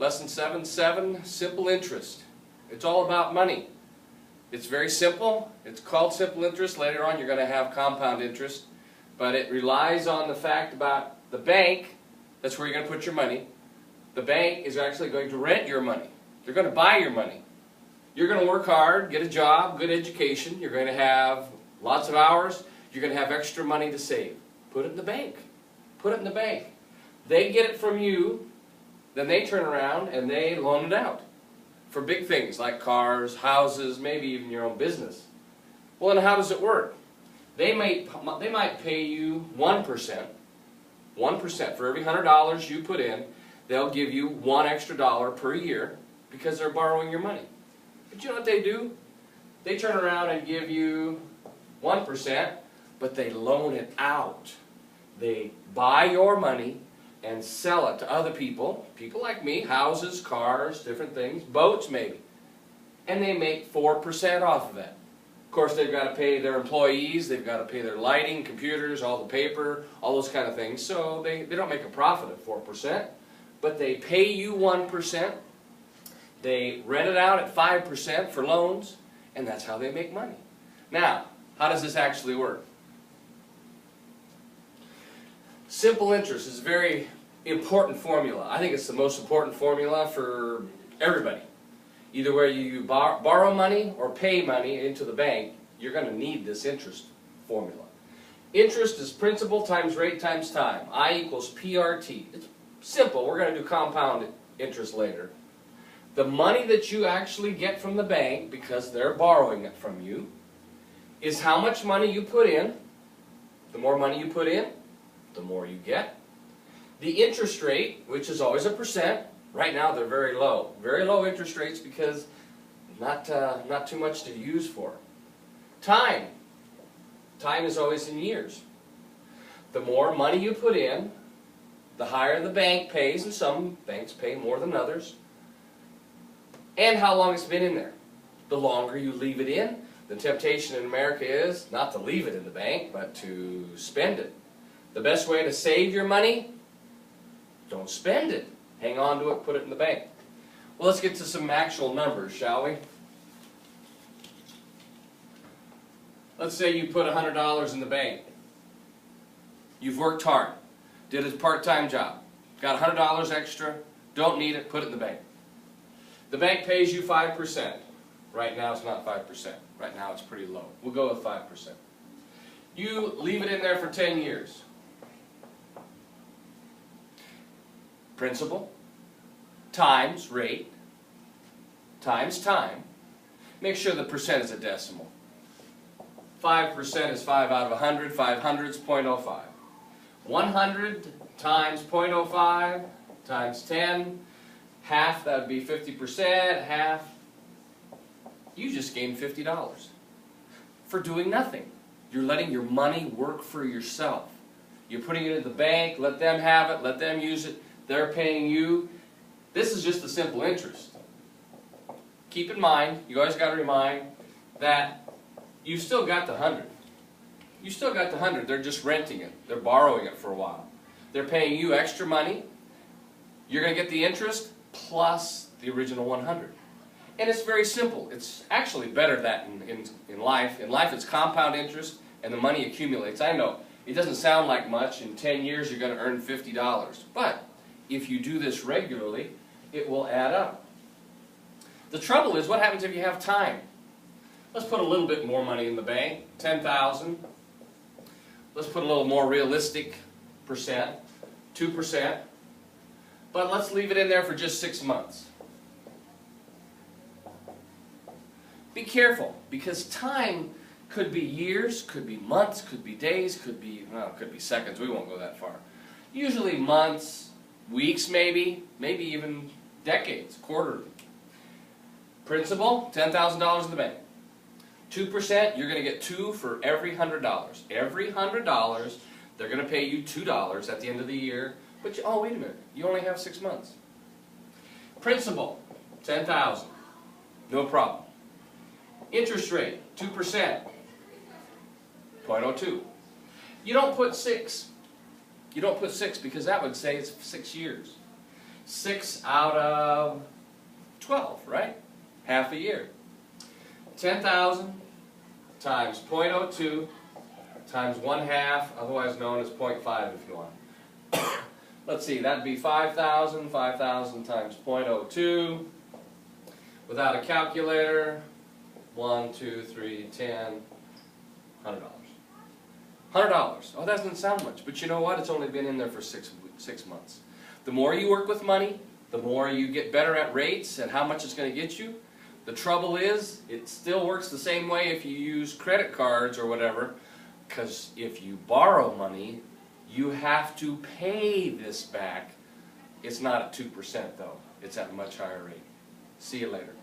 Lesson 7, simple interest. It's all about money. It's very simple. It's called simple interest. Later on you're going to have compound interest. But it relies on the fact about the bank. That's where you're going to put your money. The bank is actually going to rent your money. They're going to buy your money. You're going to work hard, get a job, good education. You're going to have lots of hours. You're going to have extra money to save. Put it in the bank. Put it in the bank. They get it from you. Then they turn around and they loan it out for big things like cars, houses, maybe even your own business. Well, then how does it work? They might pay you 1%. 1% for every $100 you put in, they'll give you $1 extra per year because they're borrowing your money. But you know what they do? They turn around and give you 1%, but they loan it out. They buy your money and sell it to other people, people like me, houses, cars, different things, boats maybe. And they make 4% off of that. Of course, they've got to pay their employees, they've got to pay their lighting, computers, all the paper, all those kind of things. So they don't make a profit of 4%, but they pay you 1%. They rent it out at 5% for loans, and that's how they make money. Now, how does this actually work? Simple interest is a very important formula. I think it's the most important formula for everybody. Either where you borrow money or pay money into the bank, you're going to need this interest formula. Interest is principal times rate times time. I equals PRT. It's simple. We're going to do compound interest later. The money that you actually get from the bank, because they're borrowing it from you, is how much money you put in. The more money you put in, the more you get. The interest rate, which is always a percent, right now they're very low. Very low interest rates because not too much to use for. Time. Time is always in years. The more money you put in, the higher the bank pays, and some banks pay more than others. And how long it's been in there. The longer you leave it in, the temptation in America is not to leave it in the bank, but to spend it. The best way to save your money, don't spend it. Hang on to it, put it in the bank. Well, let's get to some actual numbers, shall we? Let's say you put $100 in the bank. You've worked hard, did a part-time job, got $100 extra, don't need it, put it in the bank. The bank pays you 5%. Right now it's not 5%. Right now it's pretty low. We'll go with 5%. You leave it in there for 10 years. Principal times rate times time. Make sure the percent is a decimal. 5% is 5 out of 100. 500 is 0.05. 100 times 0.05 times 10. Half, that would be 50%. Half, you just gained $50 for doing nothing. You're letting your money work for yourself. You're putting it in the bank, let them have it, let them use it. They're paying you. This is just a simple interest. Keep in mind, you always got to remind that you've still got the 100. You still got the 100. They're just renting it. They're borrowing it for a while. They're paying you extra money. You're going to get the interest plus the original 100. And it's very simple. It's actually better that in life. In life, it's compound interest, and the money accumulates. I know it doesn't sound like much. In 10 years, you're going to earn $50. But if you do this regularly, it will add up. The trouble is, what happens if you have time? Let's put a little bit more money in the bank, $10,000. Let's put a little more realistic percent, 2%. But let's leave it in there for just 6 months. Be careful, because time could be years, could be months, could be days, could be seconds. We won't go that far. Usually months, weeks maybe even decades, quarterly. Principal, $10,000 in the bank. 2%, you're going to get 2 for every $100. Every $100, they're going to pay you $2 at the end of the year. But oh, wait a minute, you only have 6 months. Principal, $10,000, no problem. Interest rate, 2%, 0.02. You don't put 6. You don't put 6 because that would say it's 6 years. 6 out of 12, right? Half a year. 10,000 times 0.02 times 1/2, otherwise known as 0.5 if you want. Let's see, that'd be 5,000. 5,000 times 0.02. Without a calculator, 1, 2, 3, 10, $100. $100. Oh, that doesn't sound much, but you know what? It's only been in there for 6 months. The more you work with money, the more you get better at rates and how much it's going to get you. The trouble is, it still works the same way if you use credit cards or whatever, because if you borrow money, you have to pay this back. It's not at 2% though. It's at a much higher rate. See you later.